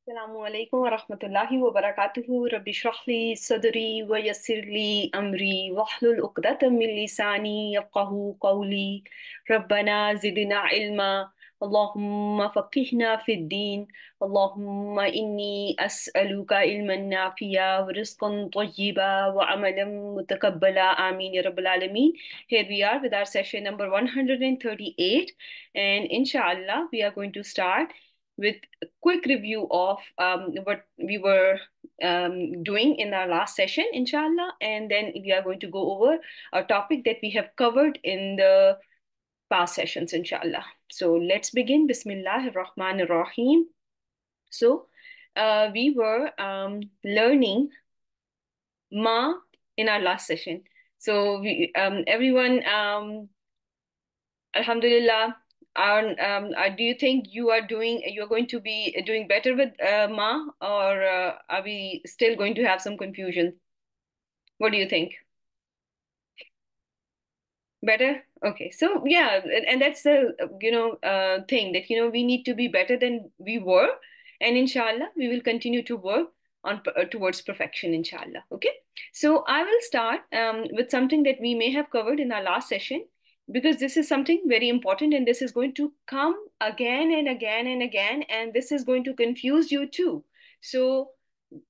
Assalamu alaikum wa rahmatullahi wa barakatuhu. Rabbi shrah li sadri wa yassir li amri wahlul uqdatam min lisani yafqahu qawli. Rabbana zidna ilma. Allahumma faqihna fid din. Allahumma inni as'aluka ilman nafiya wa rizqan tayyiba wa amalan mutakabbala. Ameen ya Rabbil Alameen. Here we are with our session number 138, and inshallah we are going to start with quick review of what we were doing in our last session, inshallah, and then we are going to go over a topic that we have covered in the past sessions, inshallah. So let's begin. Bismillah ar-Rahman ar-Rahim. So we were learning ma in our last session. So everyone, Alhamdulillah. Do you think you're going to be doing better with Ma, or are we still going to have some confusion? What do you think? Better? Okay. So yeah, and that's the thing that we need to be better than we were, and inshallah we will continue to work on towards perfection, inshallah. Okay. So I will start with something that we may have covered in our last session, because this is something very important, and this is going to come again and again and again, and this is going to confuse you too. So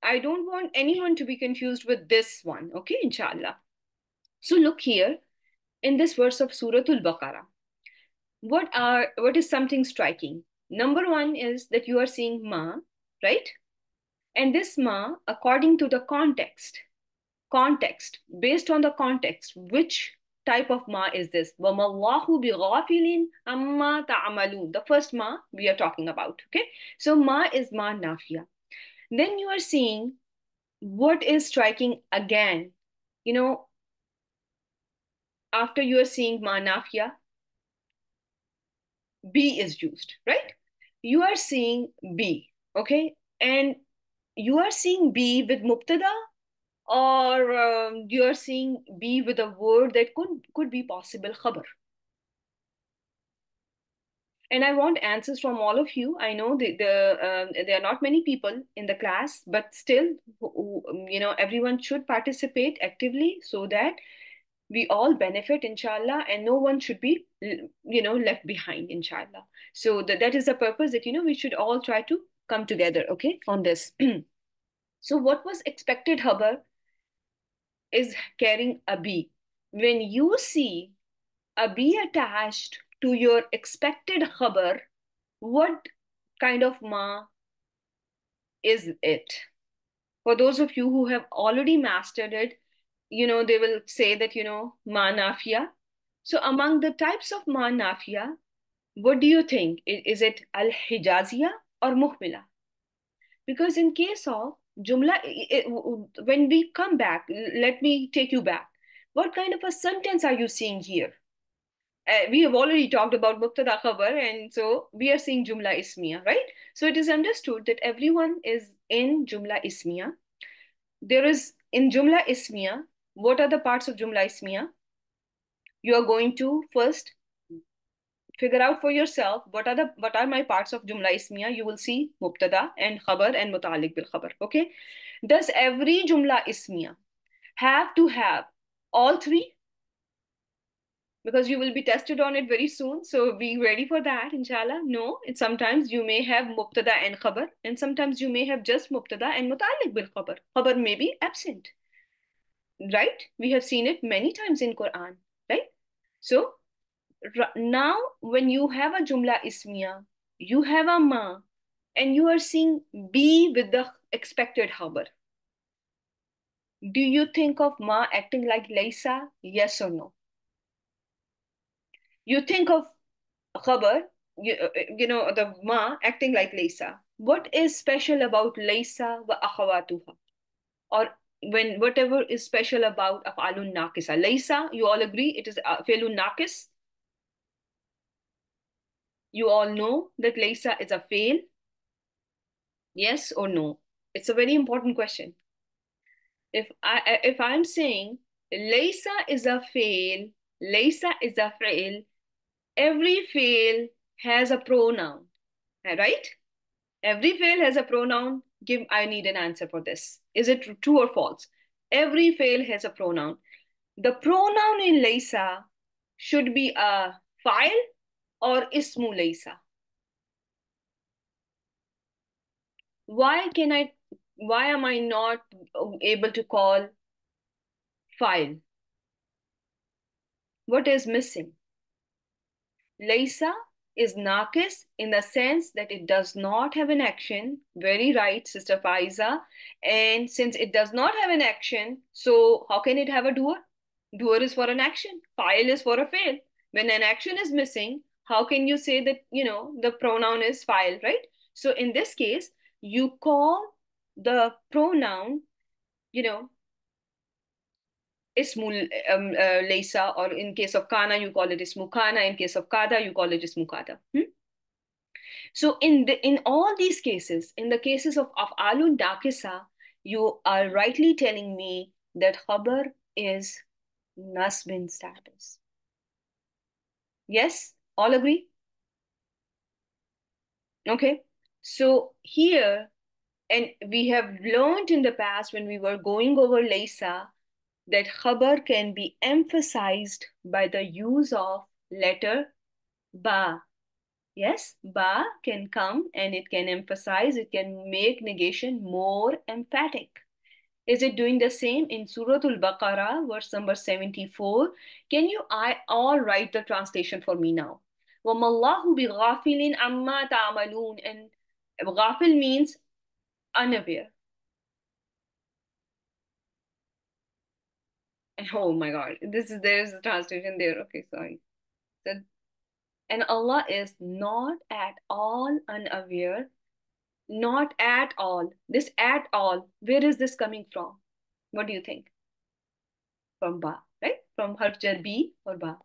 I don't want anyone to be confused with this one. Okay, inshallah. So look here in this verse of Suratul Baqarah. What is something striking? Number one is that you are seeing ma, right? And this ma, according to the context, based on the context, which type of ma is this? وَمَا اللَّهُ بِغَافِلٍ عَمَّا تَعْمَلُونَ. The first ma we are talking about, okay? So ma is ma nafiya. Then you are seeing what is striking again. You know, after you are seeing ma nafiya, be is used, right? You are seeing be, okay? And you are seeing be with mubtada, or you are seeing be with a word that could be possible khabar. And I want answers from all of you. I know there are not many people in the class, but still, everyone should participate actively so that we all benefit, inshallah, and no one should be left behind, inshallah. So that is the purpose, that we should all try to come together, okay, on this. So what was expected khabar is carrying a be. When you see a be attached to your expected khabar, what kind of ma is it? For those of you who have already mastered it, they will say that, ma nafiya. So among the types of ma nafiya, what do you think? Is it al-hijaziya or muhmila? Because in case of jumla, when we come back, let me take you back. What kind of a sentence are you seeing here? We have already talked about mubtada khabar, and so we are seeing jumla ismiya, right? So it is understood that everyone is in jumla ismiya. There is in jumla ismiya, what are the parts of jumla ismiya? You are going to first figure out for yourself what are my parts of jumla ismiya. You will see mubtada and khabar and muta'alliq bil khabar. Okay. Does every jumla ismiya have to have all three? Because you will be tested on it very soon, so be ready for that, inshallah. No, it's sometimes you may have mubtada and khabar, and sometimes you may have just mubtada and muta'alliq bil khabar. Khabar may be absent, right? We have seen it many times in Quran, right? So now when you have a jumla ismiya, you have a ma, and you are seeing be with the expected khabar. Do you think of ma acting like laysa? Yes or no? You think of khabar, the ma acting like laysa. What is special about laysa wa akhawatuha? Or when whatever is special about af'alun naqisa. Laysa, you all agree it is fi'lun naqis. You all know that laysa is a fail. Yes or no? It's a very important question. If I'm saying laysa is a fail, laysa is a fail, every fail has a pronoun, right? Every fail has a pronoun. Give, I need an answer for this. Is it true or false? Every fail has a pronoun. The pronoun in Laysa should be a file or ismu Laysa. Why can I, why am I not able to call file? What is missing? Laysa is nakis in the sense that it does not have an action. Very right, Sister Faiza. And since it does not have an action, so how can it have a doer? Doer is for an action, file is for a fail. When an action is missing, how can you say that, the pronoun is file, right? So in this case, you call the pronoun, you know, ismul laysa, or in case of kana, you call it ismu kana. In case of kada, you call it ismu kada. So in all these cases, in the cases of alun dakisa, you are rightly telling me that khabar is nasbin status. Yes, all agree? Okay. So here, and we have learned in the past when we were going over laysa that khabar can be emphasized by the use of letter ba. Yes, ba can come and it can emphasize, it can make negation more emphatic. Is it doing the same in Surah Al-Baqarah, verse number 74? Can you I all write the translation for me now? وَمَا اللَّهُ بِغَافِلٍ عَمَّا تَعْمَلُونَ. And ghafil means unaware. Oh my God, there is a translation there. Okay, sorry. So, and Allah is not at all unaware. Not at all. This at all, where is this coming from? What do you think? From ba, right? From harf B or ba,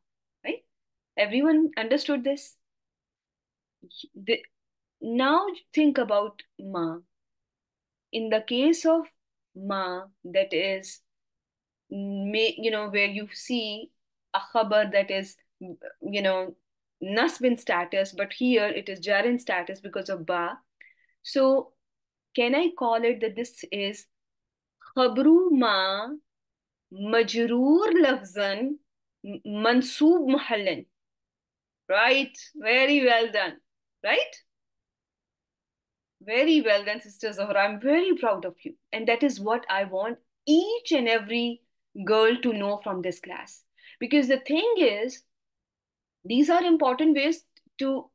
right? Everyone understood this? The, now think about ma. In the case of ma, that is, where you see a khabar that is, nasbin status, but here it is jarin status because of ba. So can I call it that this is khabru ma majroor lafzan mansoob muhallan? Right, very well done. Right, very well done, Sister Zohra. I'm very proud of you, and that is what I want each and every girl to know from this class. Because the thing is, these are important ways to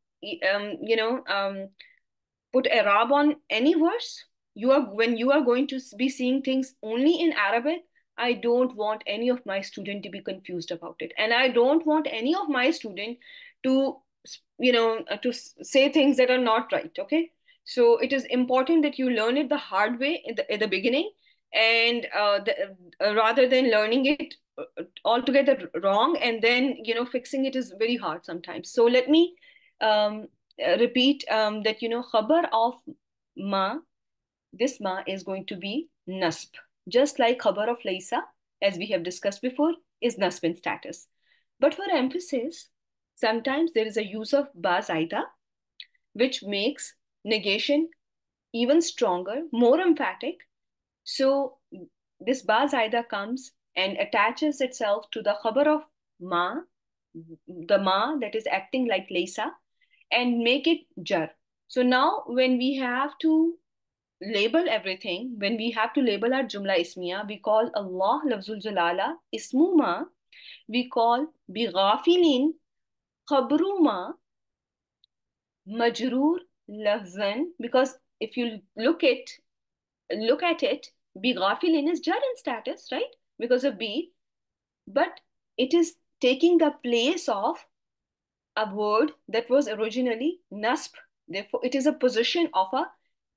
put Arab on any verse. You are When you are going to be seeing things only in Arabic, I don't want any of my student to be confused about it, and I don't want any of my student to say things that are not right. Okay, so it is important that you learn it the hard way in the beginning, and rather than learning it altogether wrong and then fixing it is very hard sometimes. So let me um, repeat that khabar of ma, this ma is going to be nasb, just like khabar of laysa, as we have discussed before, is nasb in status. But for emphasis, sometimes there is a use of ba zaida, which makes negation even stronger, more emphatic. So this ba zaida comes and attaches itself to the khabar of ma, the ma that is acting like laysa, and make it jar. So now when we have to label everything, when we have to label our jumla ismiya, we call Allah lafzul jalala ismu ma, we call bighafilin khabru ma majroor lafzan, because if you look at it, bighafilin is jar in status, right? Because of B, but it is taking the place of a word that was originally nasb. Therefore, it is a position of a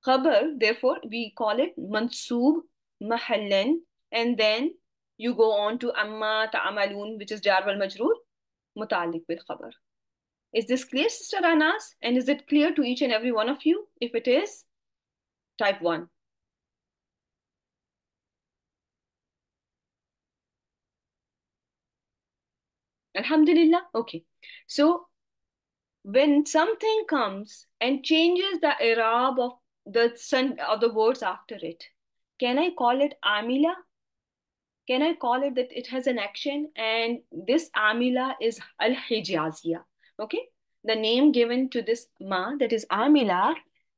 khabar. Therefore, we call it mansoob mahallan. And then you go on to amma ta'amalun, which is jar wal majroor, mutalik bil khabar. Is this clear, Sister Anas? And is it clear to each and every one of you? If it is, type 1. Alhamdulillah. Okay. So When something comes and changes the i'rab of the words after it, can I call it amila? Can I call it that it has an action? And this amila is al hijazia. Okay, the name given to this ma, that is amila,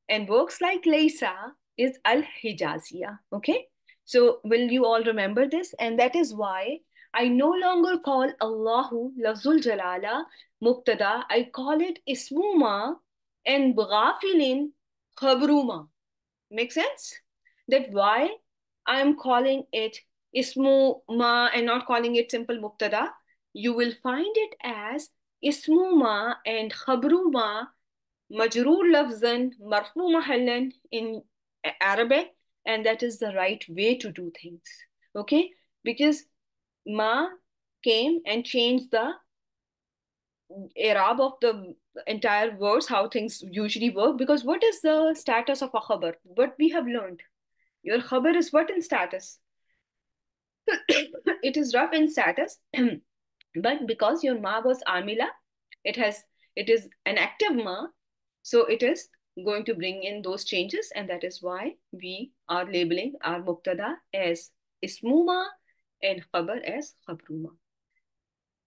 and works like laysa, is al hijazia. Okay, so will you all remember this? And that is why I no longer call Allahu lafzul jalala mubtada. I call it ismuma and ghafilin khabruma. Make sense? That why I am calling it ismu ma and not calling it simple mubtada. You will find it as ismu ma and khabru ma majroor lafzan marfu mahallan in Arabic, and that is the right way to do things. Okay, because ma came and changed the Arab of the entire verse, how things usually work. Because what is the status of a khabar? What we have learned, your khabar is what in status? It is rough in status, but because your ma was amila, it has it is an active ma, so it is going to bring in those changes, and that is why we are labeling our mubtada as ismuma and khabar as khabruma.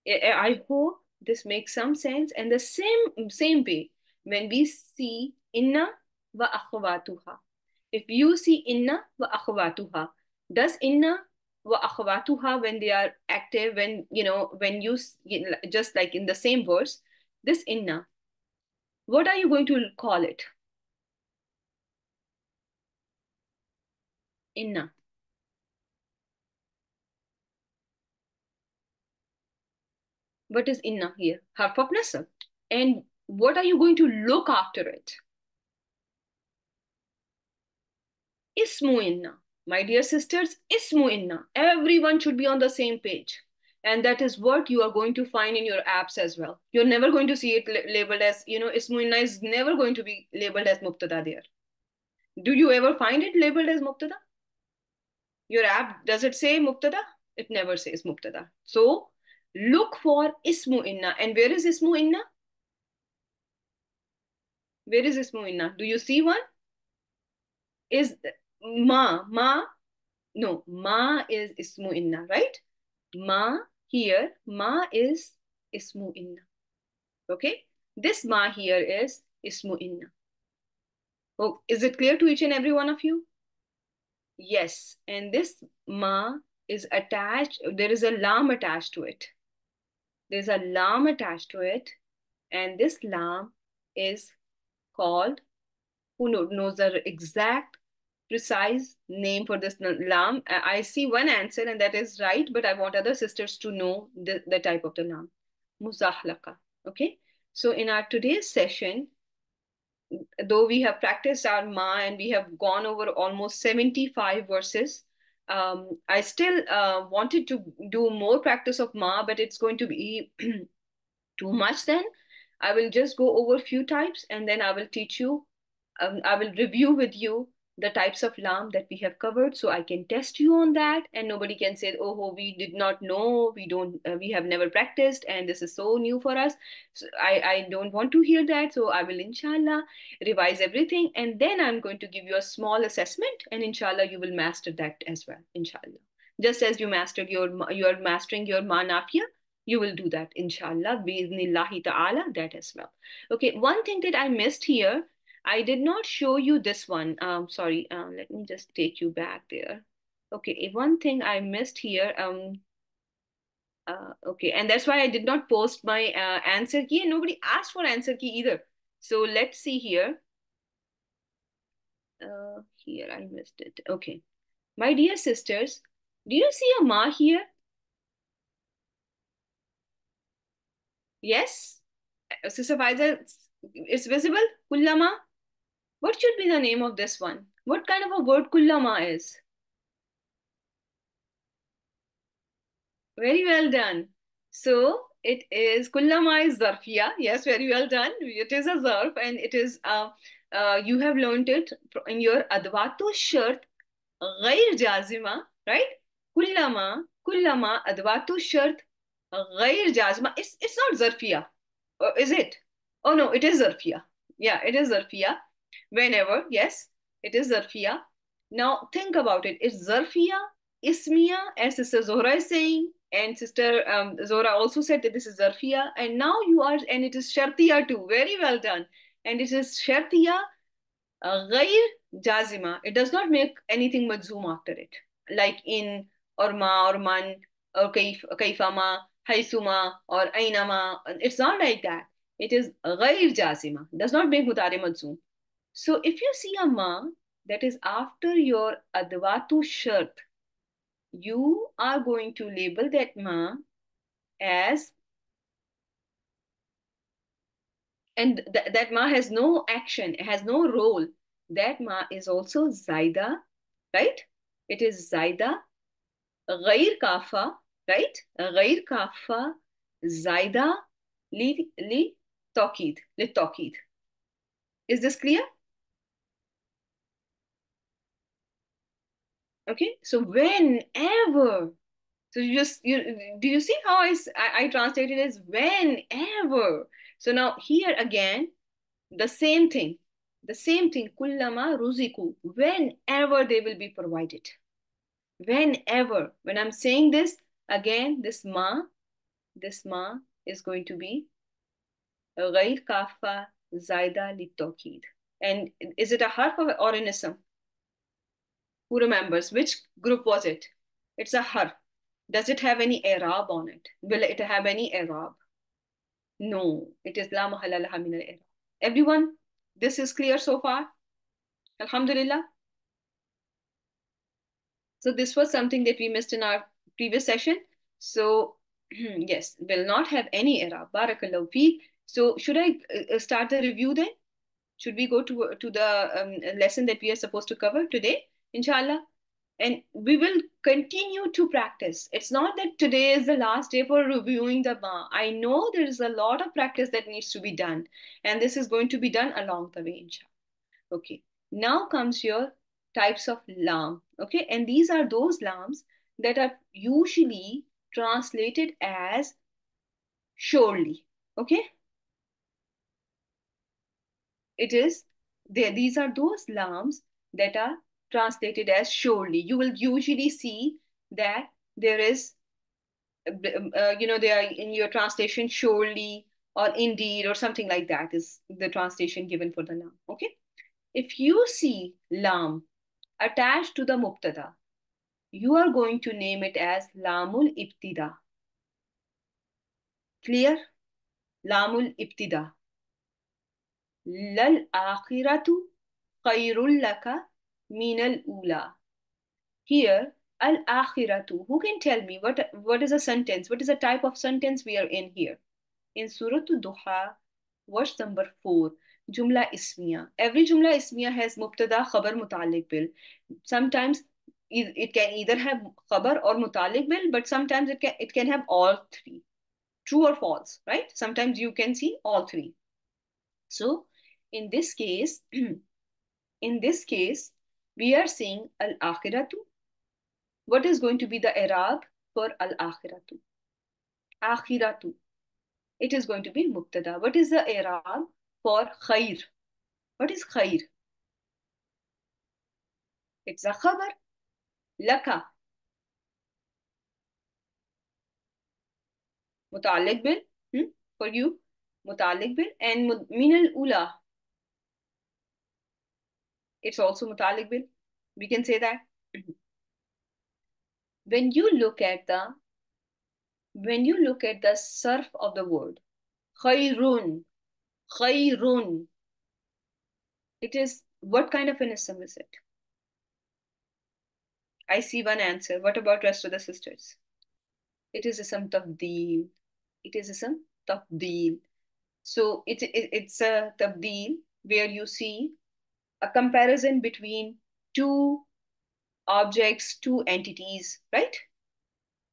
I hope this makes some sense. And the same way, when we see inna wa akhwatuha, if you see inna wa akhwatuha, does inna wa akhwatuha, when they are active, when when just like in the same verse, this inna, what are you going to call it? Inna. What is inna here? Harf of nasab. And what are you going to look after it? Ismu inna. My dear sisters, ismu inna. Everyone should be on the same page. And that is what you are going to find in your apps as well. You're never going to see it labeled as, ismu inna is never going to be labeled as mubtada there. Do you ever find it labeled as mubtada? Your app, does it say mubtada? It never says mubtada. So look for ismu inna. And where is ismu inna? Where is ismu inna? Do you see one? Is ma, no, ma is ismu inna, right? Ma here, ma is ismu inna. Okay? This ma here is ismu inna. Oh, is it clear to each and every one of you? Yes. And this ma is attached, there is a lam attached to it. There's a lam attached to it. And this lam is called, who knows the exact precise name for this lam? I see one answer, and that is right, but I want other sisters to know the type of the lam. Muzahlaka. Okay. So in our today's session, though we have practiced our ma and we have gone over almost 75 verses, I still wanted to do more practice of ma, but it's going to be too much then. I will just go over a few types, and then I will teach you, I will review with you the types of lam that we have covered, so I can test you on that, and nobody can say, oh, we did not know, we have never practiced, and this is so new for us. So I don't want to hear that. So I will, inshallah, revise everything, and then I'm going to give you a small assessment, and inshallah, you will master that as well, inshallah. Just as you mastered you're mastering your ma nafiya, you will do that, inshallah, bi'iznillahi ta'ala, that as well. Okay, one thing that I missed here, I did not show you this one. Sorry, let me just take you back there. Okay, one thing I missed here. Okay, and that's why I did not post my answer key, and nobody asked for answer key either. So let's see here. Here I missed it. Okay, my dear sisters, do you see a ma here? Yes, Sister Faiza, it's visible. Kullama. What should be the name of this one? What kind of a word kullama is? Very well done. So it is kullama is zarfiya. Yes, very well done. It is a zarf, and it is you have learned it in your adwatu shart ghair jazima, right? Kullama adwatu shart ghair jazima. It's not zarfiya, is it? Oh no, it is Zarfiya. Yeah, it is Zarfiya. Whenever, yes, it is Zarfiya. Now think about it. It's Zarfiya, Ismiya, as Sister Zohra is saying, and Sister Zohra also said that this is Zarfiya, and now you are, and it is Shartiya too. Very well done. And it is Shartiya غير jazima. It does not make anything majzoom after it, like in or ma or man or kaifama, haisuma or ainama. It's not like that. It is غير jazima. Does not make mutare majzoom. So if you see a ma that is after your adwatu shart, you are going to label that ma as, and that ma has no action, it has no role. That ma is also zaida, right? It is zaida, ghair kafa, right? Ghair kafa, zaida, li tawkid, li tawkid. Is this clear? Okay, so whenever, so you just, do you see how I translated as whenever? So now here again, the same thing, the same thing, kullama ruziku, whenever they will be provided. Whenever, when I'm saying this, again, this ma is going to be ghair kafa zaida litokid. And is it a harf or an ism? Who remembers? Which group was it? It's a harf. Does it have any i'rab on it? Will it have any i'rab? No, it is la mahalla laha min al-i'rab. Everyone, this is clear so far? Alhamdulillah. So this was something that we missed in our previous session. So yes, will not have any error. Barakallahu feek. So should I start the review then? Should we go to the lesson that we are supposed to cover today, inshallah? And we will continue to practice. It's not that today is the last day for reviewing the ma. I know there is a lot of practice that needs to be done, and this is going to be done along the way, inshallah. Okay, now comes your types of lam. Okay, and these are those lams that are usually translated as surely. Okay, it is there. These are those lams that are translated as surely. You will usually see that there is, they are in your translation surely or indeed or something like that is the translation given for the lam. Okay, if you see lam attached to the mubtada, you are going to name it as lamul ibtida. Clear? Lamul ibtida. Lal akhiratu khairul laka minal ula. Here, al akhiratu. Who can tell me what is a sentence? What is the type of sentence we are in here? In Surah Duha, verse number 4, Jumla Ismiya. Every Jumla Ismiya has Mubtada, Khabar, Mutalik Bil. Sometimes it can either have Khabar or Mutalik Bil, but sometimes it can have all three. True or false, right? Sometimes you can see all three. So in this case, we are seeing Al-Akhiratu. What is going to be the Arab for Al-Akhiratu? Akhiratu. It is going to be Mubtada. What is the Arab for Khair? What is Khair? It's a Khabar. Laka. Mutalik bil. For you. Mutalik bil. And Min al-Ula. It's also Mutalik bil. We can say that. When you look at the surf of the word, khairun, khairun, it is, what kind of an ism is it? I see one answer. What about rest of the sisters? It is ism tabdeel. It is ism tabdeel. So it's a tabdeel where you see a comparison between two objects, two entities, right?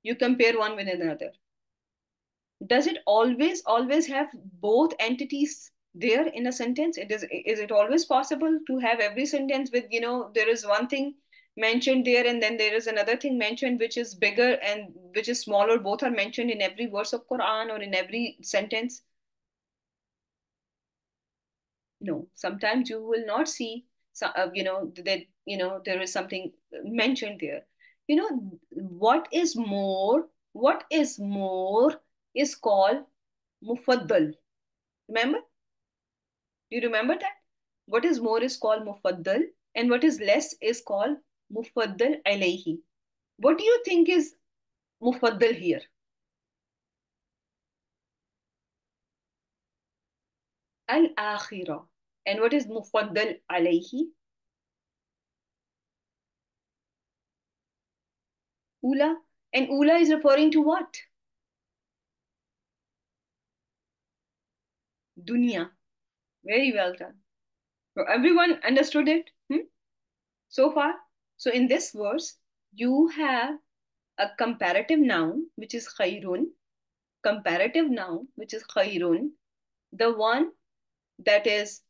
You compare one with another. Does it always have both entities there in a sentence? Is it always possible to have every sentence with, there is one thing mentioned there and then there is another thing mentioned which is bigger and which is smaller, both are mentioned in every verse of Quran or in every sentence? No, sometimes you will not see, that, there is something mentioned there. What is more is called mufaddal. Remember? Do you remember that? What is more is called mufaddal, and what is less is called mufaddal alayhi. What do you think is mufaddal here? Al-akhirah. And what is mufaddal alayhi? Ula. And ula is referring to what? Dunya. Very well done. So everyone understood it, so far? So in this verse, you have a comparative noun, which is khayrun, comparative noun, which is khayrun. The one that is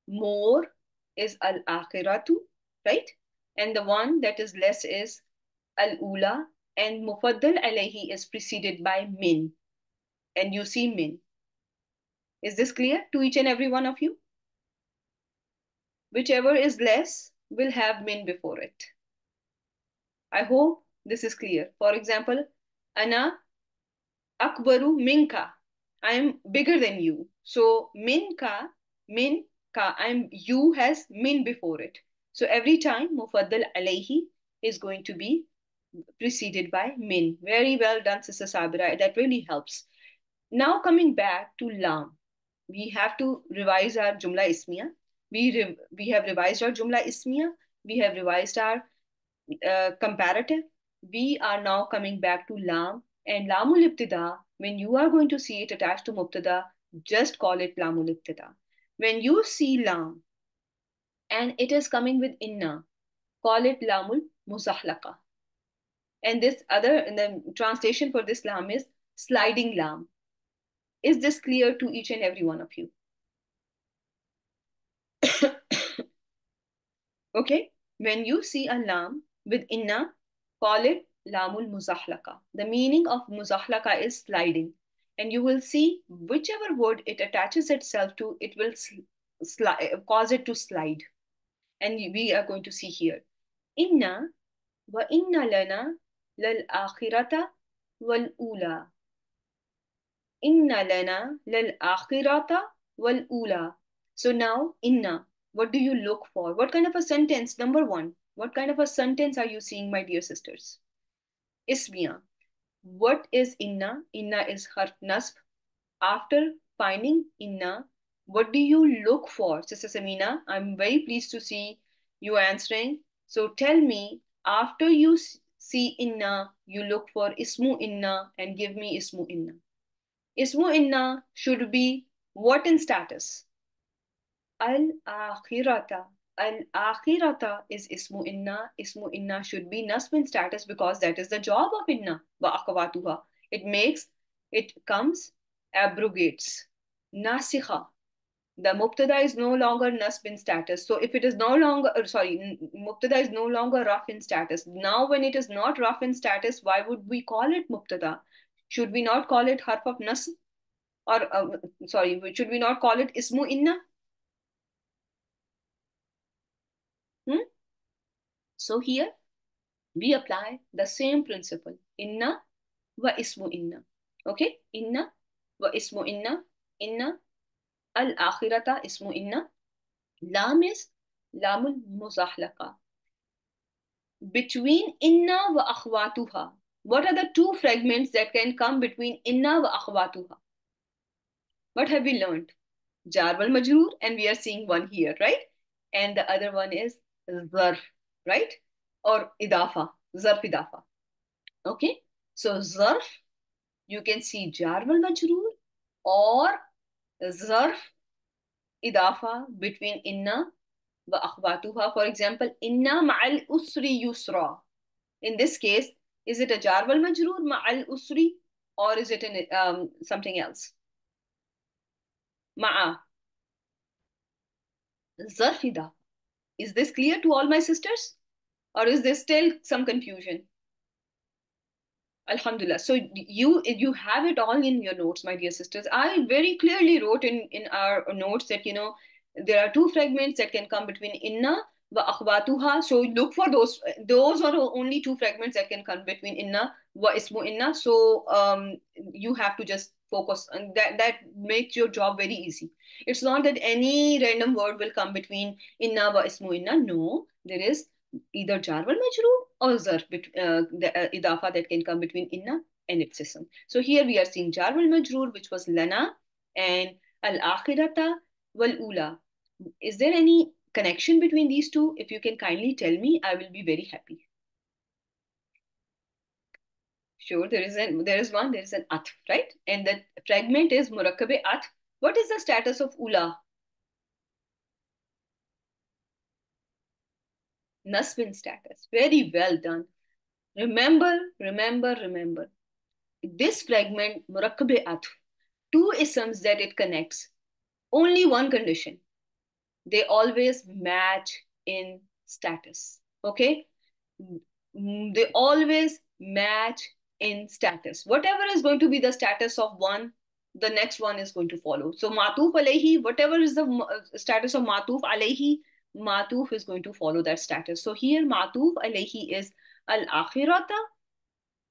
more is al-akhiratu, right? And the one that is less is al-ula, and mufaddal alayhi is preceded by min. And you see min. Is this clear to each and every one of you? Whichever is less will have min before it. I hope this is clear. For example, ana akbaru minka. I am bigger than you. So minka, you has min before it. So every time mufaddal alayhi is going to be preceded by min. Very well done, Sister Sabira. That really helps. Now coming back to lam, we have to revise our jumla ismiya. We have revised our jumla ismiya. We have revised our comparative. We are now coming back to lam, and lamul ibtida. When you are going to see it attached to mubtada, just call it lamul ibtida. When you see lam and it is coming with inna, call it lamul muzahlaqa. And this other, and the translation for this lam is sliding lam. Is this clear to each and every one of you? Okay, when you see a lam with inna, call it lamul muzahlaka. The meaning of muzahlaka is sliding. And you will see whichever word it attaches itself to, it will cause it to slide. And we are going to see here. Inna wa inna lana lal akhirata wal ula. Inna lana lal akhirata wal ula. So now, inna, what do you look for? What kind of a sentence? Number one, what kind of a sentence are you seeing, my dear sisters? Ismiya. What is inna? Inna is harf nasb. After finding inna, what do you look for? Sister Samina, I'm very pleased to see you answering. So tell me, after you see inna, you look for ismu inna and give me ismu inna. Ismu inna should be what in status? Al-akhirata. Al-akhirata is ismu inna. Ismu inna should be nasb status because that is the job of inna wa akhawatuha. It comes, abrogates. Nasikha. The mubtada is no longer nasb status. So if it is no longer, mubtada is no longer raf in status. Now when it is not raf in status, why would we call it mubtada? Should we not call it harf of nasb? Or, should we not call it ismu inna? Hmm? So here we apply the same principle. Inna wa ismu inna. Okay? Inna wa ismu inna. Inna al-akhirata ismu inna. Lam is lamul muzahlaqa. Between inna wa akhwatuha. What are the two fragments that can come between inna wa akhwatuha? What have we learned? Jar wal majroor, and we are seeing one here, right? And the other one is zarf, right? Or idafa, zarf idafa. Okay, so zarf, you can see jar wal majroor or zarf idafa between inna wa akhwatuha. For example, inna ma'al usri yusra. In this case, is it a jar wal majroor ma'al usri, or is it something else? Ma'a, zarf idafa. Is this clear to all my sisters? Or is there still some confusion? Alhamdulillah. So you have it all in your notes, my dear sisters. I very clearly wrote in our notes that There are two fragments that can come between inna wa akhwatuha. So look for those. Those are only two fragments that can come between inna wa ismu inna. So you have to just focus on that. That makes your job very easy. It's not that any random word will come between inna wa ismu inna. No, there is either jar wal majroor or zarf, the idafa that can come between inna and its ism. So here we are seeing jar wal majroor, which was lana, and al akhirata wal ula. Is there any connection between these two? If you can kindly tell me, I will be very happy. Sure, there is an atf, right? And that fragment is murakkabe atf. What is the status of ula? Nasbin status. Very well done. Remember. This fragment, murakkabe atf, two isms that it connects. Only one condition. They always match in status. Okay? They always match in status. Whatever is going to be the status of one, the next one is going to follow. So matuf alayhi, whatever is the status of matuf alayhi, matuf is going to follow that status. So here matuf alayhi is al akhirata,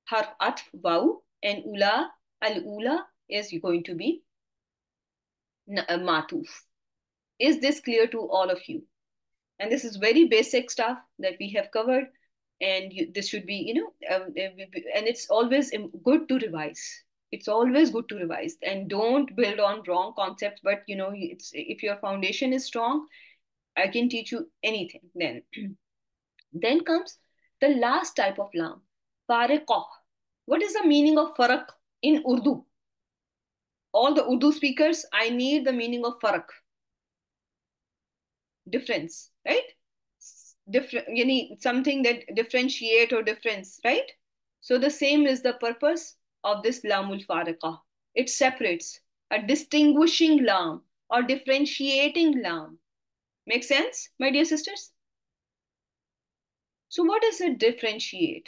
harf atf waw, and ula, al ula is going to be matuf. Is this clear to all of you? And this is very basic stuff that we have covered, and this should be, and it's always good to revise. It's always good to revise, and don't build on wrong concepts. But it's, if your foundation is strong, I can teach you anything. Then then comes the last type of lam, fariqah. What is the meaning of faraq in Urdu? All the Urdu speakers, I need the meaning of faraq. Difference, right? Different, you need something that differentiate or difference, right? So the same is the purpose of this lamul fariqa. It separates, a distinguishing lam or differentiating lam. Make sense, my dear sisters? So what does it differentiate?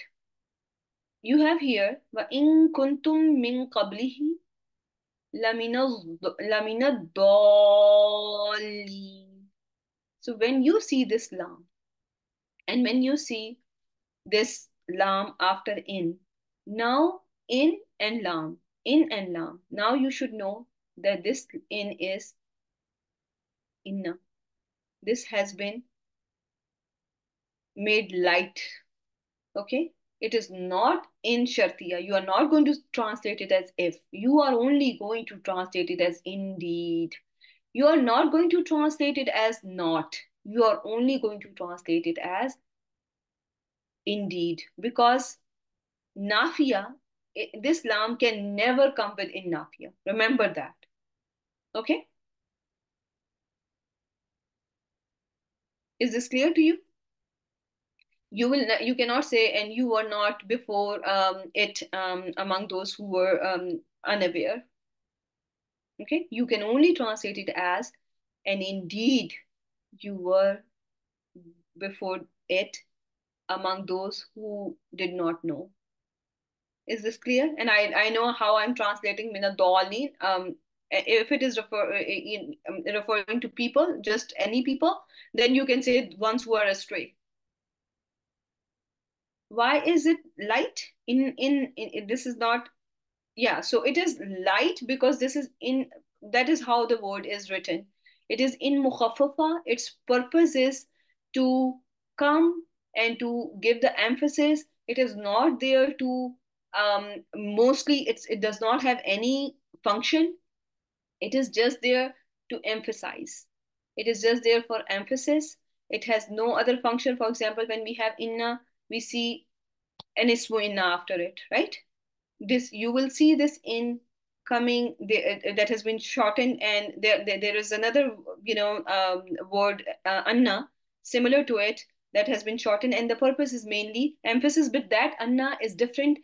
You have here wa in kuntum min qablihi lamina dallin. So when you see this lam, and when you see this lam after in, now in and lam, now you should know that this in is inna. This has been made light. Okay, it is not in shartiya. You are not going to translate it as if. You are only going to translate it as indeed. You are not going to translate it as not. You are only going to translate it as indeed, because nafiya, this lam can never come with in nafiya. Remember that. Okay? Is this clear to you? You cannot say and you were not before it among those who were unaware. Okay? You can only translate it as and indeed you were before it among those who did not know. Is this clear? And I know how I'm translating mina dali. If it is referring to people, just any people, then you can say ones who are astray. Why is it light? In this is not, yeah, so it is light because this is in, that is how the word is written. It is in mukhaffafa. Its purpose is to come and to give the emphasis. It is not there to mostly it does not have any function. It is just there to emphasize. It is just there for emphasis. It has no other function. For example, when we have inna, we see an ismu inna after it, right? This, you will see this in coming that has been shortened, and there is another word anna similar to it that has been shortened, and the purpose is mainly emphasis, but that anna is different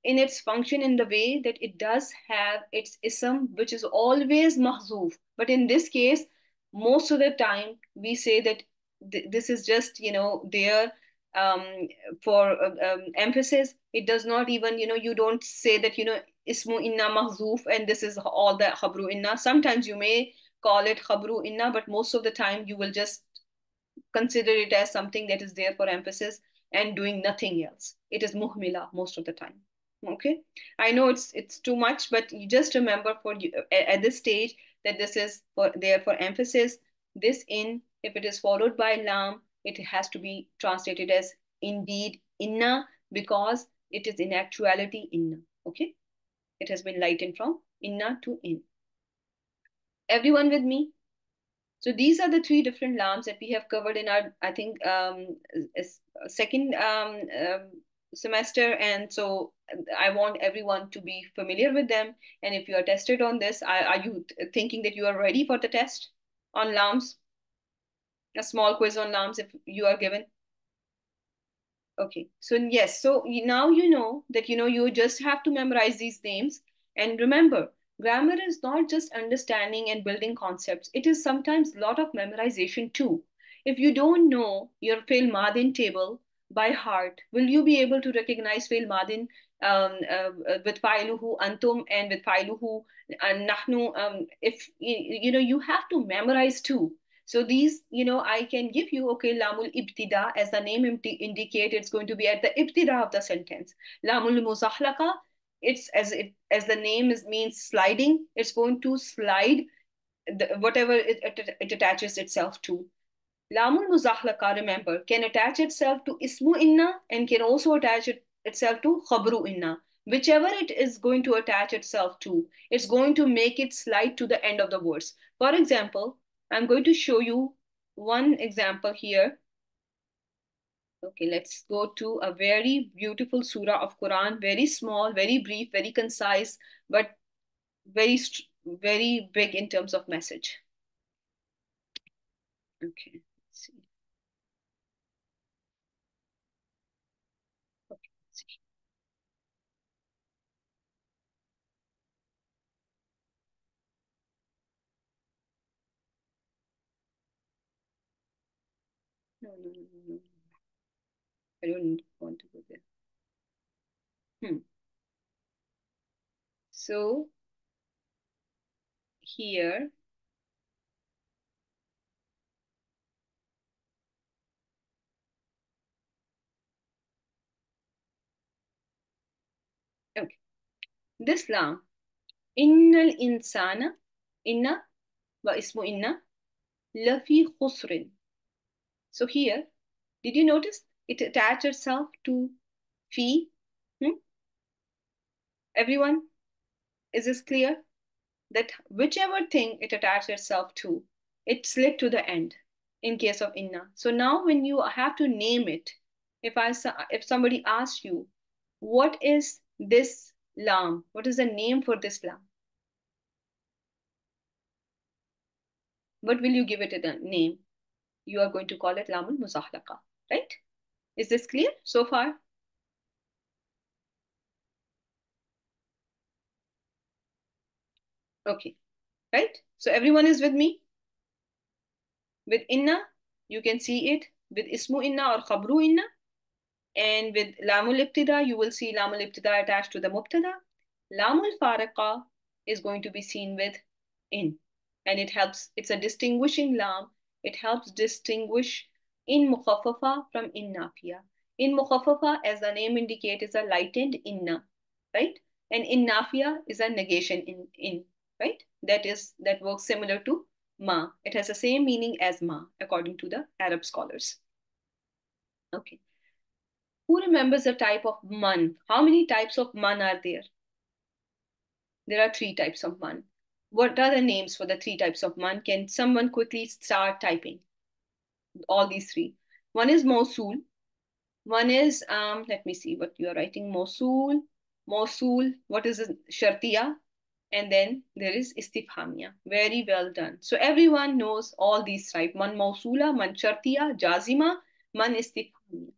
in its function in the way that it does have its ism, which is always mahzuf. But in this case, most of the time we say that this is just there um, for emphasis. It does not even, you don't say that ismu inna mahzuf and this is all the habru inna. Sometimes you may call it khabru inna, but most of the time you will just consider it as something that is there for emphasis and doing nothing else. It is muhmila most of the time. Okay, I know it's too much, but you just remember for you at this stage that this is for there for emphasis. This in, if it is followed by lam, it has to be translated as indeed inna, because it is in actuality inna. Okay, it has been lightened from inna to in. Everyone with me? So these are the three different lambs that we have covered in our, I think, second semester. And so I want everyone to be familiar with them. And if you are tested on this, are you thinking that you are ready for the test on lambs? A small quiz on lambs if you are given. Okay, so yes, so now you know that you just have to memorize these names. And remember, grammar is not just understanding and building concepts, it is sometimes a lot of memorization too. If you don't know your Fail Madin table by heart, will you be able to recognize Fail Madin with Failuhu Antum and with Failuhu Nahnu? If you have to memorize too. So these, I can give you, okay, lamul ibtida, as the name indicate, it's going to be at the ibtida of the sentence. Lamul muzahlaqa, as the name means sliding, it's going to slide whatever it attaches itself to. Lamul muzahlaqa, remember, can attach itself to ismu inna and can also attach itself to khabru inna. Whichever it is going to attach itself to, it's going to make it slide to the end of the words. For example, I'm going to show you one example here. Okay, let's go to a very beautiful surah of Quran, very small, very brief, very concise, but very, very big in terms of message. Okay, let's see. Okay, let's see. No, no, no, no, no. I don't want to go there. Hmm. So here, okay, this lam, innal insana, inna wa ismu inna, lafi khusrin. So here, did you notice it attached itself to fi? Hmm? Everyone, is this clear? That whichever thing it attached itself to, it slid to the end in case of inna. So now when you have to name it, if somebody asks you, what is this lam? What is the name for this lam? What will you give it a name? You are going to call it lamul muzahlaqa, right? Is this clear so far? Okay, right? So everyone is with me? With inna, you can see it with ismu inna or khabru inna. And with lamul ibtida, you will see lamul ibtida attached to the mubtada. Lamul fariqa is going to be seen with in. And it's a distinguishing lam. It helps distinguish in mukhaffafa from in nafiya. In mukhaffafa, as the name indicates, is a lightened inna, right? And in nafiya is a negation in, right? That works similar to ma. It has the same meaning as ma, according to the Arab scholars. Okay. Who remembers the type of man? How many types of man are there? There are three types of man. What are the names for the three types of man? Can someone quickly start typing all these three? One is Mosul. One is, let me see what you are writing. Mosul. Mosul. What is it? Shartiya. And then there is istifhamia. Very well done. So everyone knows all these types. Man Mosula, Man Shartiya, Jazima, Man istifhamia.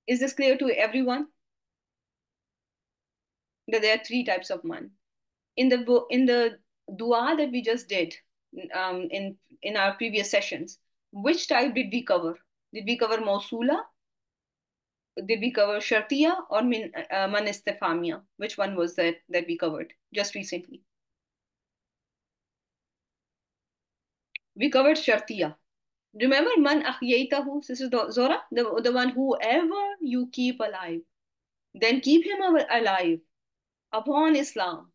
Is this clear to everyone? That there are three types of man. In the dua that we just did in our previous sessions, which type did we cover? Did we cover Mausula? Did we cover Shartiya or Man Istifamia? Which one was that we covered just recently? We covered shartiya. Remember man ahyaytahu, this is Zora, the one whoever you keep alive, then keep him alive upon Islam,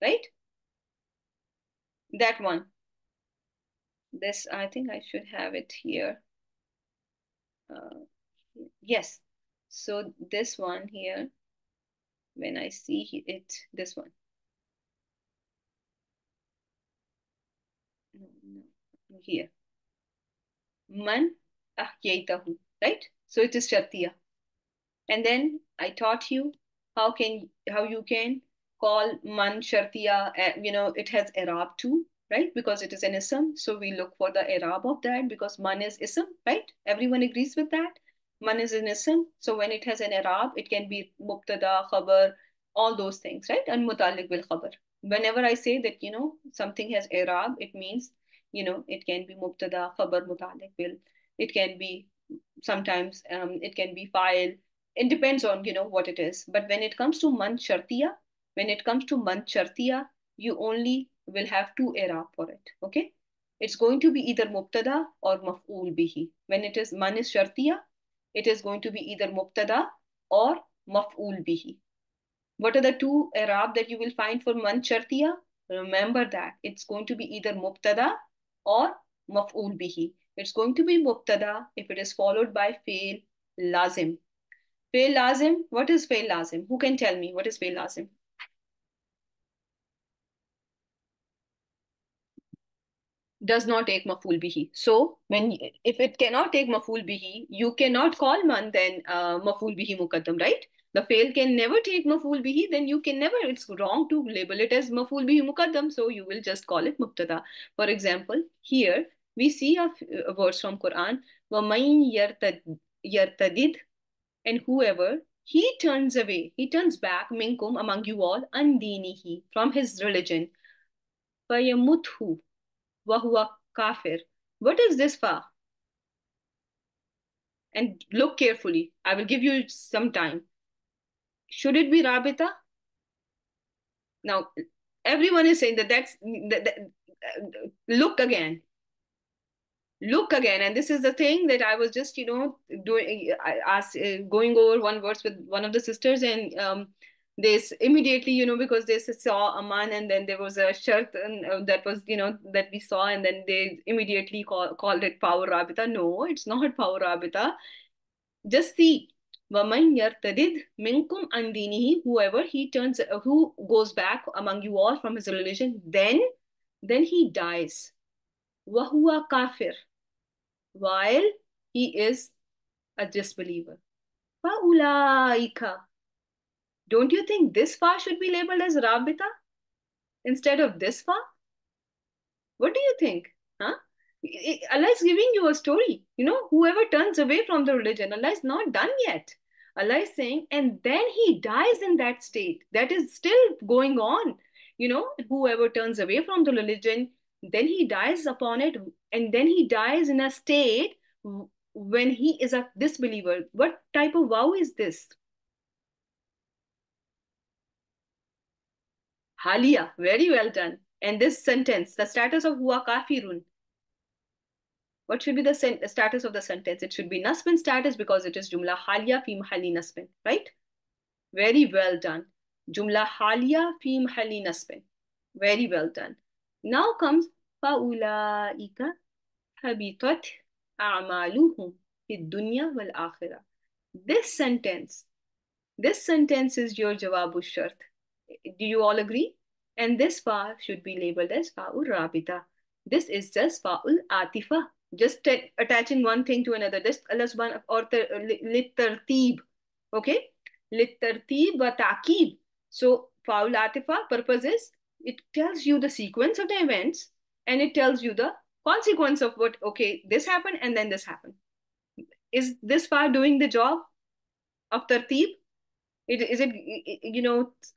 right? That one. This, I think I should have it here. Uh, yes. So this one here, when I see it, this one. No, no, here. Man ahyaytahu, right? So it is shartiya. And then I taught you how you can call man shartiya. It has Arab too, right? Because it is an ism. So we look for the Arab of that because man is ism, right? Everyone agrees with that. Man is an ism. So when it has an Arab, it can be mubtada, khabar, all those things, right? And mutalik bil khabar. Whenever I say that, something has Arab, it means, it can be mubtada, khabar, mutalik bil. It can be sometimes it can be file. It depends on what it is. But when it comes to man shartiya, you only will have two i'rab for it. Okay, it's going to be either mubtada or maf'ul bihi. When it is man is shartiya, it is going to be either mubtada or maf'ul bihi. What are the two i'rab that you will find for man shartiya? Remember that it's going to be either mubtada or maf'ul bihi. It's going to be mubtada if it is followed by fail lazim. Fail lazim, what is fail lazim? Who can tell me what is fail lazim? Does not take maful bihi. So when if it cannot take maful bihi, you cannot call man then maful bihi muqaddam, right? The fail can never take maful bihi, then you can never. It's wrong to label it as maful bihi muqaddam. So you will just call it mubtada. For example, here we see a verse from Quran. وَمَن يَرْتَدِدْ, and whoever he turns away, he turns back minkum among you all, andinihi, from his religion, fayamuthu wahuwa kafir. What is this for? And look carefully. I will give you some time. Should it be rabita? Now, everyone is saying look again. Look again. And this is the thing that I was just, doing, going over one verse with one of the sisters, and this immediately, because they saw a man, and then there was a shirt, and that was, that we saw, and then they immediately called it power rabita. No, it's not power rabita. Just see. وَمَنْ يَرْتَدِدْ مِنْكُمْ عَنْ دِينِهِ, whoever who goes back among you all from his religion, then he dies. وَهُوَ kafir, while he is a disbeliever. فَأُولَٰئِكَ, don't you think this fa should be labeled as rabita instead of this fa? What do you think? Huh? Allah is giving you a story. Whoever turns away from the religion, Allah is not done yet. Allah is saying, and then he dies in that state. That is still going on. Whoever turns away from the religion, then he dies upon it, and then he dies in a state when he is a disbeliever. What type of vow is this? Halia, very well done. And this sentence, the status of huwa kafirun, what should be the status of the sentence? It should be nasbin status because it is jumla halia fi mahalli nasbin, right? Very well done. Jumla halia fi mahalli nasbin. Very well done. Now comes فَأُولَٰئِكَ حَبِطَتْ أَعْمَالُهُمْ فِي الدُّنْيَا وَالْآخِرَةِ. This sentence is your jawabu shart. Do you all agree? And this fa should be labeled as fa'ul rabita. This is just fa'ul atifa. Just attaching one thing to another. This Allah subhanahu or litartib. Okay? Litartib wa ta'qib. So fa'ul atifa purpose is it tells you the sequence of the events, and it tells you the consequence of what, okay, this happened and then this happened. Is this fa doing the job of tartib? Is it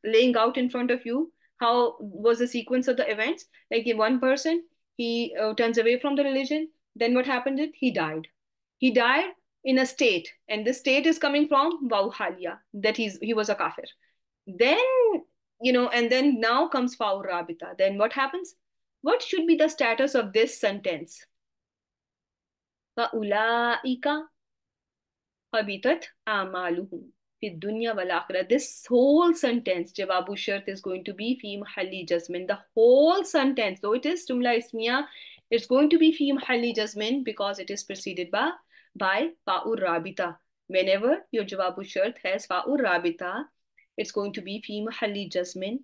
laying out in front of you how was the sequence of the events? Like one person, he turns away from the religion, then what happened? He died in a state, and this state is coming from Wauhalia, that he was a kafir. Then and then now comes Faur Rabita. Then what happens? What should be the status of this sentence? فَأُولَٰئِكَ حَبِطَتْ أَعْمَالُهُم فِي الدُّنْيَا وَالْآخِرَةِ. This whole sentence, Jawabu Shart, is going to be fi mahalli jazmin. The whole sentence, though it is Jumla Ismiya, it's going to be fi mahalli jazmin because it is preceded by Fa'ur Rabita. Whenever your Jawabu Shart has Fa'ur Rabita, it's going to be fi mahalli jazmin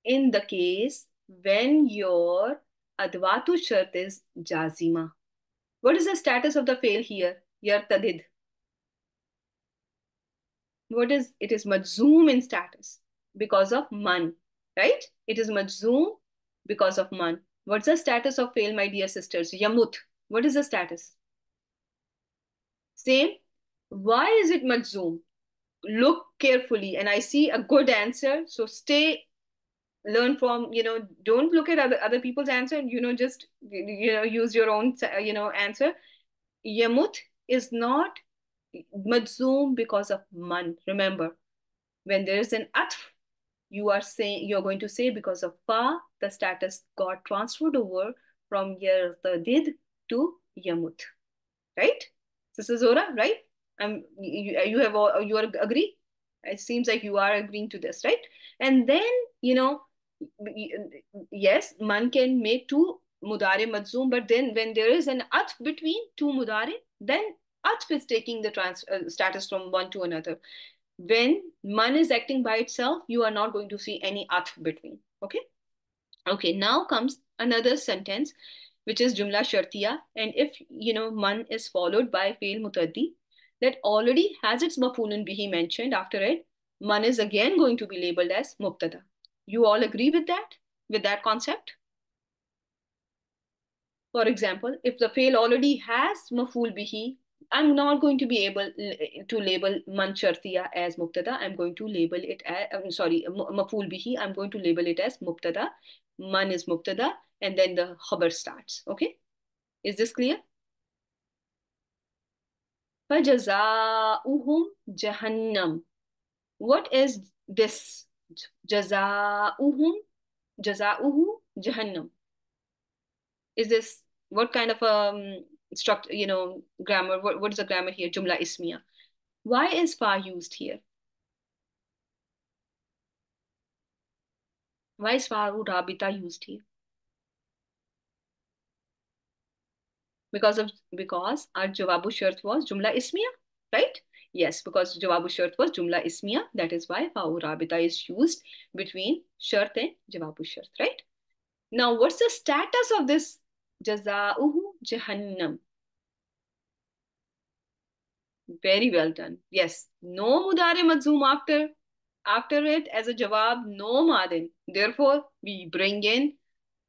in the case when your Adwatu Shart is Jazima. What is the status of the fail here? Yartadid. What is it? Is majzoom in status because of man, right? It is majzoom because of man. What's the status of fail, my dear sisters? Yamut. What is the status? Same. Why is it majzoom? Look carefully, and I see a good answer. So stay, learn from, don't look at other people's answer. Just use your own answer. Yamut is not majzoom because of man. Remember, when there is an atf, you're going to say because of fa, the status got transferred over from yartadid to yamut, right? Sister Zora, right? You have all, you are agree? It seems like you are agreeing to this, right? And then, yes, man can make two mudare majzoom, but then when there is an atf between two mudare, then atf is taking the status from one to another. When man is acting by itself, you are not going to see any atf between. Okay. Okay. Now comes another sentence, which is jumla shartiya. And if, man is followed by fail mutaddi that already has its mafulun bihi mentioned after it, man is again going to be labeled as mubtada. You all agree with that concept? For example, if the fail already has maful bihi, I'm not going to be able to label man shartiya as mubtada. I'm going to label it as, maful bihi, I'm going to label it as mubtada. Man is mubtada, and then the khabar starts. Okay? Is this clear? فَجَزَاؤُهُمْ جَهَنَّمْ. What is this? جَزَاؤُهُمْ جَزَاؤُهُ جَهَنَّمْ. Is this what kind of structure, grammar? What is the grammar here? Jumla ismiya. Why is fa used here? Why is fa rabita used here? Because our jawabu shart was jumla ismiya, right? Yes, because jawabu shart was jumla ismiya. That is why fa rabita is used between shart and jawabu shart, right? Now, what's the status of this jazauhu jahannam? Very well done. Yes, no mudare majzoom after it as a jawab, no madin. Therefore, we bring in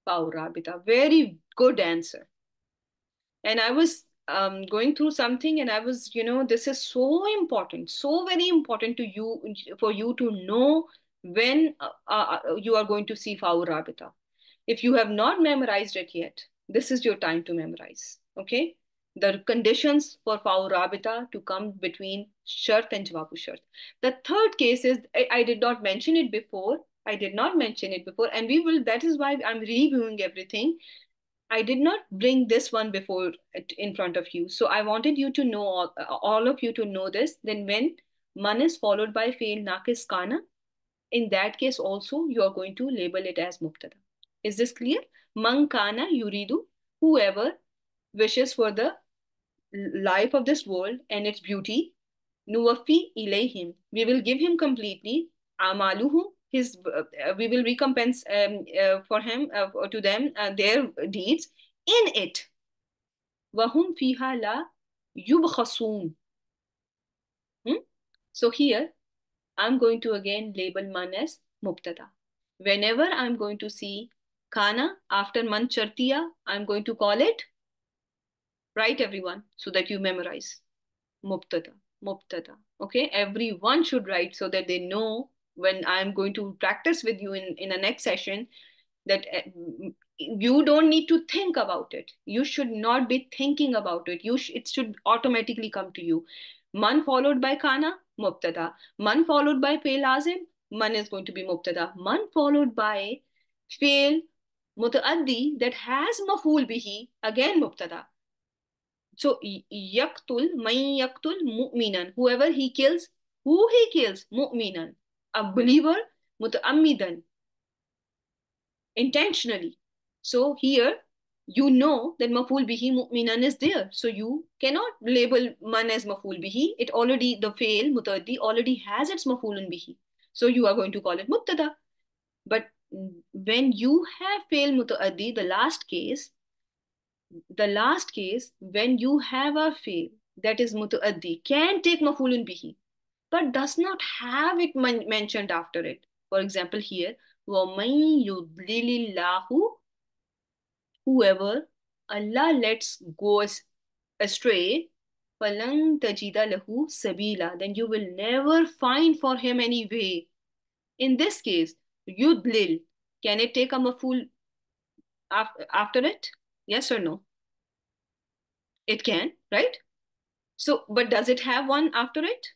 Paur Rabita. Very good answer. And I was going through something, and I was, this is so important, so very important to you, for you to know when you are going to see Paur Rabita. If you have not memorized it yet, this is your time to memorize. Okay? The conditions for Paur Rabita to come between shart and jawabu shart. The third case is, I did not mention it before. And we will, that is why I'm reviewing everything. I did not bring this one before in front of you. So I wanted you to know, all of you to know this. Then when man is followed by fail naqis kana, in that case also, you are going to label it as mubtada. Is this clear? Man kana yuridu, whoever wishes for the life of this world and its beauty, nuwafi ilayhim, we will give him completely, amaluhu, his we will recompense for him, to them, their deeds in it, wahum fiha la yubkhasun. So here I'm going to again label man as mubtada. Whenever I'm going to see kana after man chartiya, I'm going to call it, write everyone so that you memorize, mubtada, mubtada. Okay, everyone should write so that they know when I'm going to practice with you in the next session, that you don't need to think about it. You should not be thinking about it. It should automatically come to you. Man followed by kana, mubtada. Man followed by fail lazim, man is going to be mubtada. Man followed by fail Mutaaddi that has maf'ul bihi, again mubtada. So yaqtul, man yaqtul mu'minan. Whoever he kills, who he kills, mu'minan. A believer, muta'ammidan, intentionally. So here, you know that maf'ul bihi mu'minan is there. So you cannot label man as maf'ul bihi. It already, the fail, mutaddi, already has its maf'ulun bihi. So you are going to call it mubtada. But when you have fail mutaddi, the last case, when you have a fail that is mutaddi, can take maf'ulun bihi, but does not have it mentioned after it. For example, here, وَمَن يُضْلِلِ اللَّهُ, whoever Allah lets go astray, فَلَن تَجِدَ لَهُ سَبِيلًا, then you will never find for him any way. In this case, yudlil, can it take a maf'ul after it? Yes or no? It can, right? So, but does it have one after it?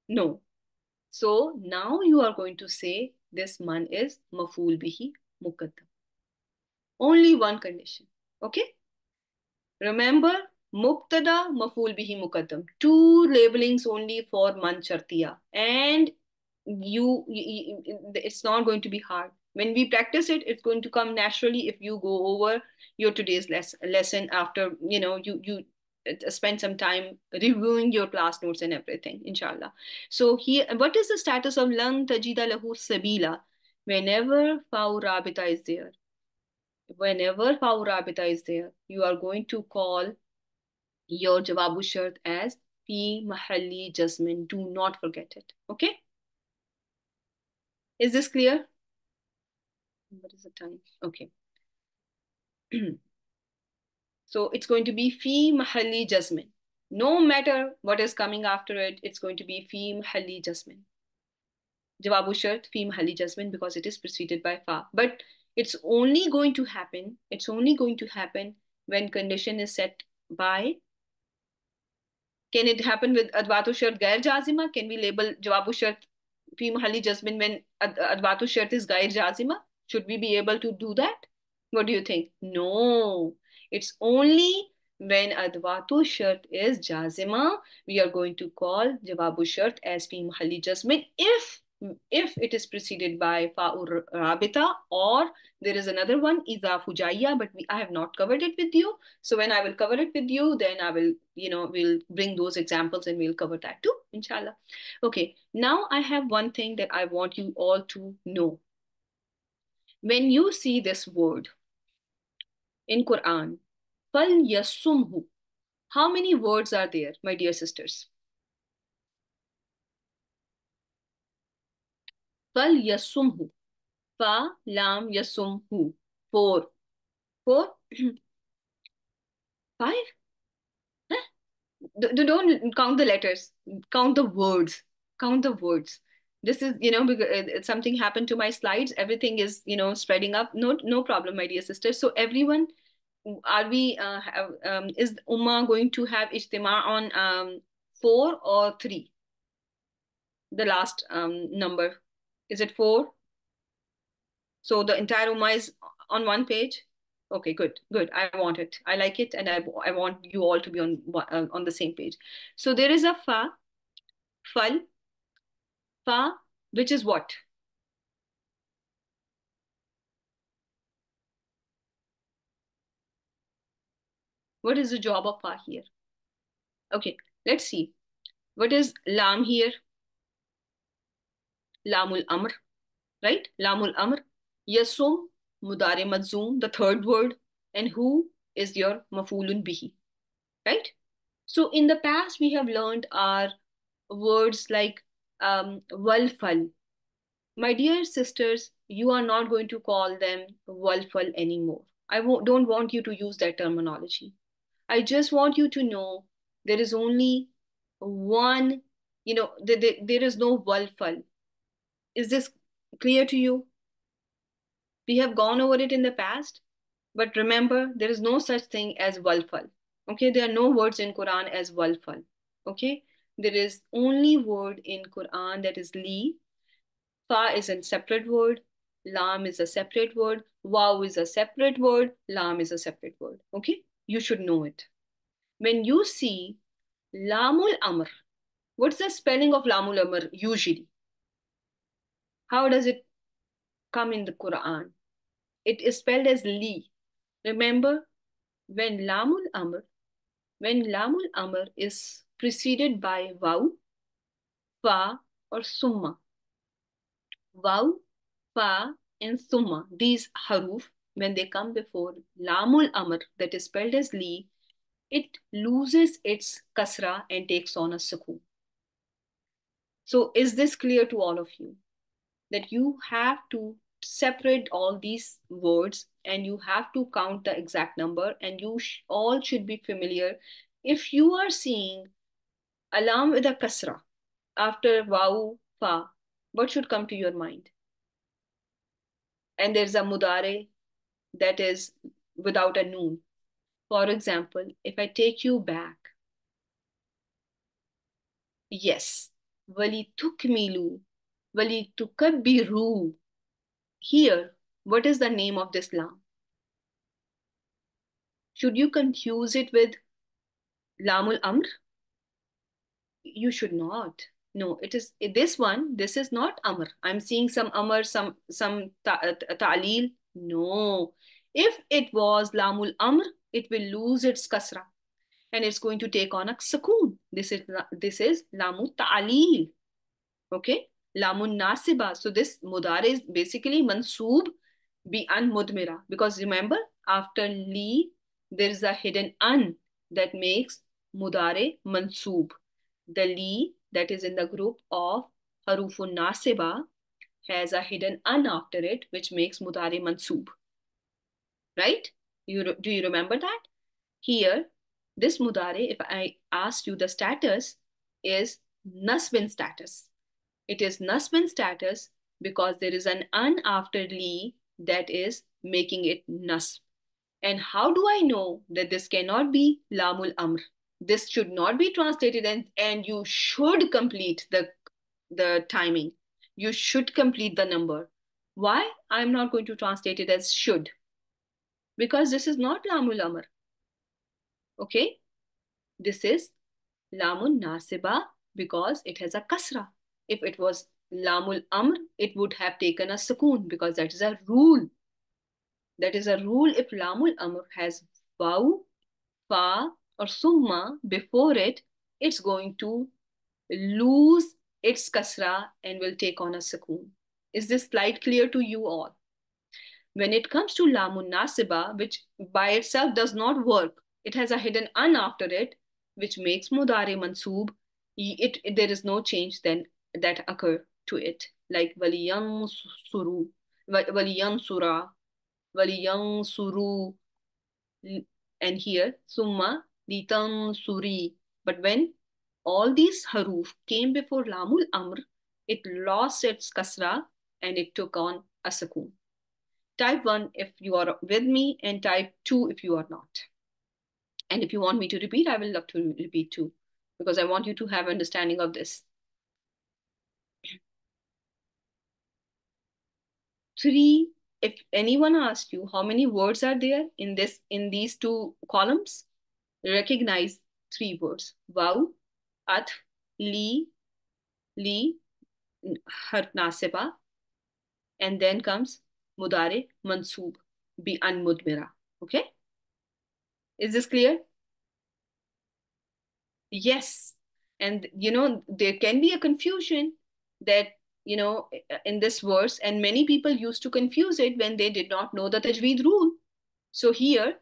No. So now you are going to say this man is maf'ul bihi muqaddam. Only one condition. Okay? Remember, mubtada, maf'ul bihi muqaddam. Two labelings only for man shartiya. And it's not going to be hard. When we practice it, it's going to come naturally if you go over your today's lesson after, you spend some time reviewing your class notes and everything, inshallah. So here, what is the status of lan tajida lahu sabila? Whenever fa'u rabita is there, you are going to call your jawabu shart as fi mahalli jazmin. Do not forget it. Okay? Is this clear? What is the time? Okay. So it's going to be fi mahalli jazmin. No matter what is coming after it, it's going to be fi mahalli jazmin. Jawabu shart fi mahalli jazmin, because it is preceded by fa. But it's only going to happen when condition is set by. Can it happen with adwatu shart gair jazima? Can we label jawabu shart fi mahalli jazmin when adwatu shart is gair jazima? Should we be able to do that? What do you think? No, it's only when adwatu shart is jazima, we are going to call jawabu shart as fi mahalli jazmin if it is preceded by fa'ur rabita, or there is another one, idha fujaiya, but I have not covered it with you. So when I will cover it with you, then I will, we'll bring those examples and we'll cover that too, inshallah. Okay, now I have one thing that I want you all to know. When you see this word in Quran, fal yasumhu, how many words are there, my dear sisters? Fal yasumhu. Fa, lam, yasumhu. Four. Four? Five? Huh? Don't count the letters. Count the words. Count the words. This is, because something happened to my slides. Everything is, spreading up. No problem, my dear sisters. So everyone, is Ummah going to have ijtima on 4 or 3? The last number. Is it 4? So the entire Ummah is on one page? Okay, good. I want it. I like it, and I want you all to be on the same page. So there is a fa, fal, fa, which is what? What is the job of fa here? Okay, let's see. What is lam here? Lamul amr, right? Lamul amr. Yasum, mudare majzoom, the third word, and who is your mafulun bihi, right? So in the past, we have learned our words like wal fal. My dear sisters, you are not going to call them wal fal anymore. Don't want you to use that terminology. I just want you to know there is only one, there is no wal fal. Is this clear to you? We have gone over it in the past, but remember, there is no such thing as wal fal. Okay, there are no words in Quran as wal fal. Okay, there is only word in Quran that is li. Fa is a separate word. Lam is a separate word. Wow is a separate word. Lam is a separate word. Okay? You should know it. When you see Lamul Amr, what's the spelling of Lamul Amr usually? How does it come in the Quran? It is spelled as Li. Remember, when Lamul Amr, when Lamul Amr is preceded by Waw, Fa, or Summa. Waw, Fa, and Summa, these haruf, when they come before Lamul Amr, that is spelled as Li, it loses its kasra and takes on a sukoon. So, is this clear to all of you? That you have to separate all these words and you have to count the exact number, and you all should be familiar. If you are seeing alam with a kasra after waw, fa, what should come to your mind? And there's a mudare that is without a noon. For example, if I take you back, yes, wali tukmilu, wali tukabbiru. Here, what is the name of this lam? Should you confuse it with lamul amr? You should not. No, it is this one. This is not amr. I'm seeing some amr, some ta'lil. No. If it was lamul amr, it will lose its kasra and it's going to take on a sukoon. This is lamu ta'lil. Okay, lamun nasiba. So this mudare is basically mansoob bi an mudmira, because remember, after li there is a hidden an that makes mudare mansoob. The li that is in the group of harufun nasiba has a hidden an after it, which makes mudare mansoob. Right? Do you remember that? Here, this mudare, if I asked you the status, is nasbin status. It is nasbin status because there is an an after li that is making it nasb. And how do I know that this cannot be lamul amr? This should not be translated, and you should complete the timing. You should complete the number. Why? I'm not going to translate it as should, because this is not lamul amr. Okay? This is lamun nasiba because it has a kasra. If it was lamul amr, it would have taken a sukoon, because that is a rule. That is a rule. If lamul amr has waw, fa, or summa before it, it's going to lose its kasra and will take on a sukoon. Is this slide clear to you all? When it comes to lamun nasiba, which by itself does not work, it has a hidden an after it, which makes mudare mansoob. There is no change then that occur to it, like waliyan suru, waliyan sura, waliyan suru, and here summa litan suri. But when all these haruf came before lamul amr, it lost its kasra and it took on a sukoon. Type 1 if you are with me, and type 2 if you are not. And if you want me to repeat, I will love to repeat too, because I want you to have understanding of this. 3, if anyone asked you how many words are there in these two columns, recognize 3 words: waw, atf, li, harf nasiba, and then comes mudare mansoob bi an mudmira. Okay? Is this clear? Yes. And there can be a confusion that, in this verse, and many people used to confuse it when they did not know the tajweed rule. So here,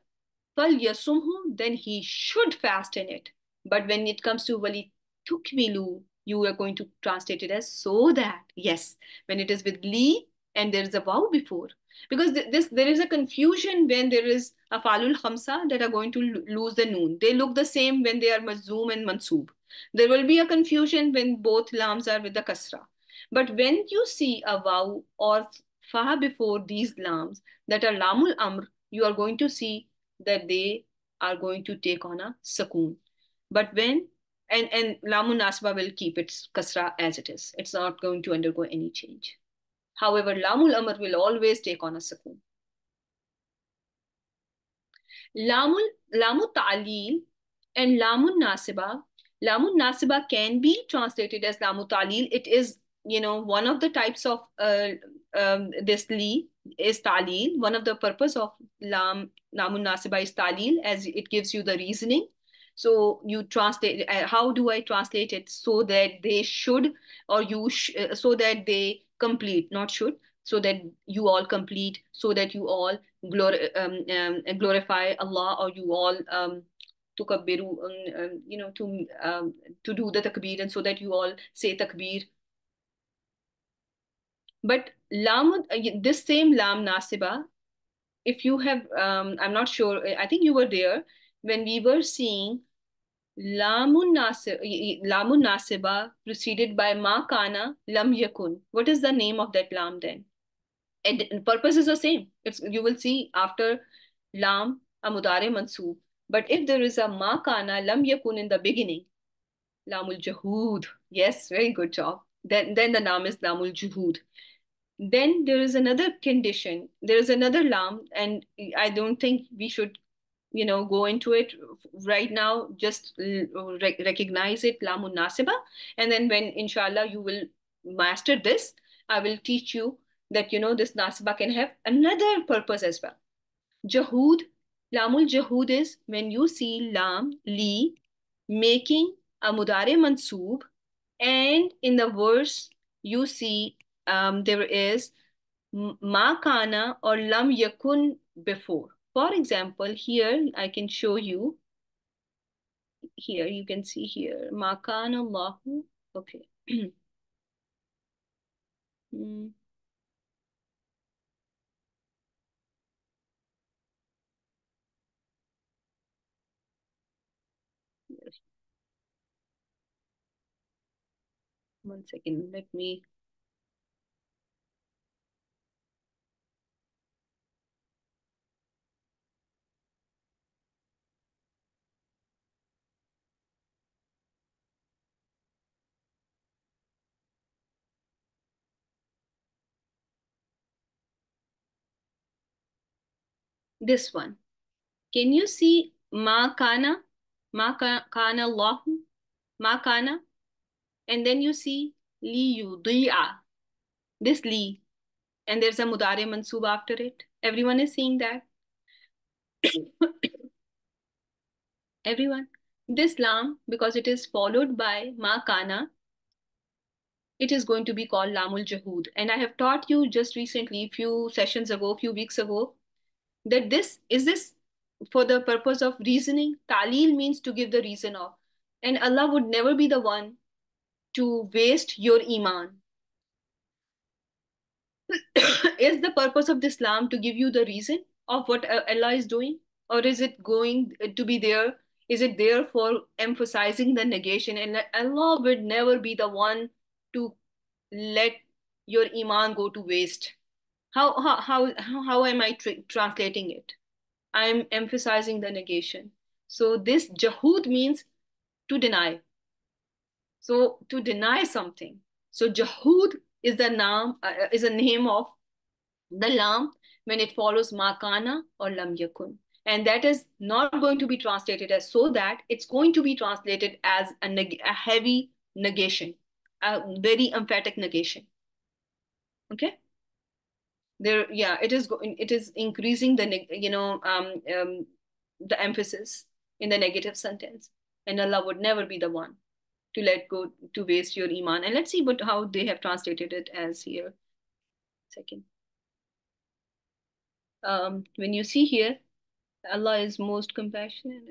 fal yasumhu, then he should fast in it. But when it comes to wali tukmilu, you are going to translate it as so that. Yes, when it is with li and there is a waw before. Because there is a confusion when there is a falul khamsa that are going to lose the noon. They look the same when they are mazzoom and mansoob. There will be a confusion when both lams are with the kasra. But when you see a waw or fa before these lams that are lamul amr, you are going to see that they are going to take on a sukoon. But when and lamun nasba will keep its kasra as it is. It's not going to undergo any change. However, lamul amr will always take on a sukun. Lamu ta'lil and lamun nasiba. Lamun nasiba can be translated as lamu ta'lil. It is, one of the types of this li is ta'lil. One of the purpose of lamun nasiba is ta'lil, as it gives you the reasoning. So you translate. How do I translate it? So that they should, or so that they complete, not should. So that you all complete, so that you all glorify Allah, or you all tukabbiru, to do the takbir, and so that you all say takbir. But this same lam nasiba, if you have, I'm not sure, I think you were there when we were seeing lamun nasiba preceded by ma kana lam yakun. What is the name of that lam then? And purpose is the same. You will see after lam a mudare mansoob. But if there is a ma kana lam yakun in the beginning, lamul jahud. Yes, very good job. Then the lam is lamul juhud. Then there is another condition. There is another lam, and I don't think we should, go into it right now. Just recognize it, lamun nasiba, and then when inshallah you will master this, I will teach you that this nasiba can have another purpose as well. Jahud, lamul jahud is when you see lam li making a mudare mansoob, and in the verse you see there is ma kana or lam yakun before. For example, here I can show you. Here you can see here ma kana Allahu. Okay. Mm, yes. One second. Let me. This one. Can you see ma kana? Kana Allahu. Ma kana. And then you see li yudi'a. This li. And there's a mudare mansoob after it. Everyone is seeing that. Everyone. This lam, because it is followed by ma kana, it is going to be called lamul jahud. And I have taught you just recently, few sessions ago, few weeks ago, that this for the purpose of reasoning. Talil means to give the reason of. And Allah would never be the one to waste your iman. Is the purpose of this Islam to give you the reason of what Allah is doing? Or is it going to be there? Is it there for emphasizing the negation? And Allah would never be the one to let your iman go to waste. How am I translating it? I'm emphasizing the negation. So this jahud means to deny. So to deny something. So jahud is is a name of the lam when it follows makana or lam yakun. And that is not going to be translated as so that, it's going to be translated as a heavy negation, a very emphatic negation. Okay. There, yeah, it is increasing the emphasis in the negative sentence. And Allah would never be the one to let go to waste your iman. And let's see how they have translated it as here. Second. When you see here, Allah is most compassionate.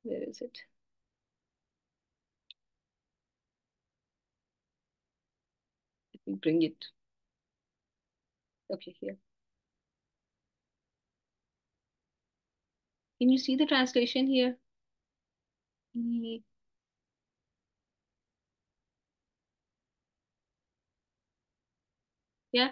Where is it? Let me bring it. Okay, here. Can you see the translation here? Yeah.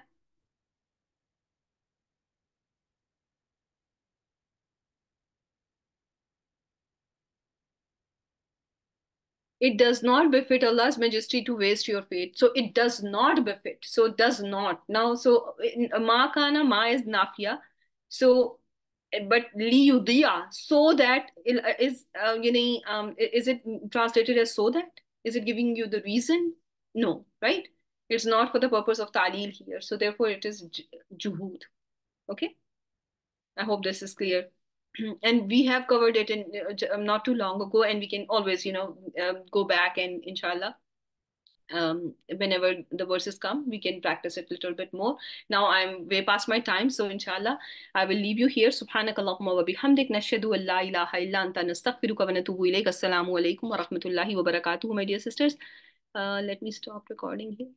It does not befit Allah's majesty to waste your faith. So it does not befit. So does not. Now, so ma kana, ma is nafiya. So, but liyudiya, so that is, is it translated as so that? Is it giving you the reason? No, right? It's not for the purpose of ta'lil here. So therefore it is juhud. Okay? I hope this is clear. And we have covered it in not too long ago, and we can always, go back and inshallah, whenever the verses come, we can practice it a little bit more. Now I'm way past my time, so inshallah, I will leave you here. Subhanakallahumma wa bihamdik, nashhadu an la ilaha illa anta, nastaghfiruka wa natubu ilayk. Assalamu alaikum wa rahmatullahi wa barakatuh, my dear sisters. Let me stop recording here.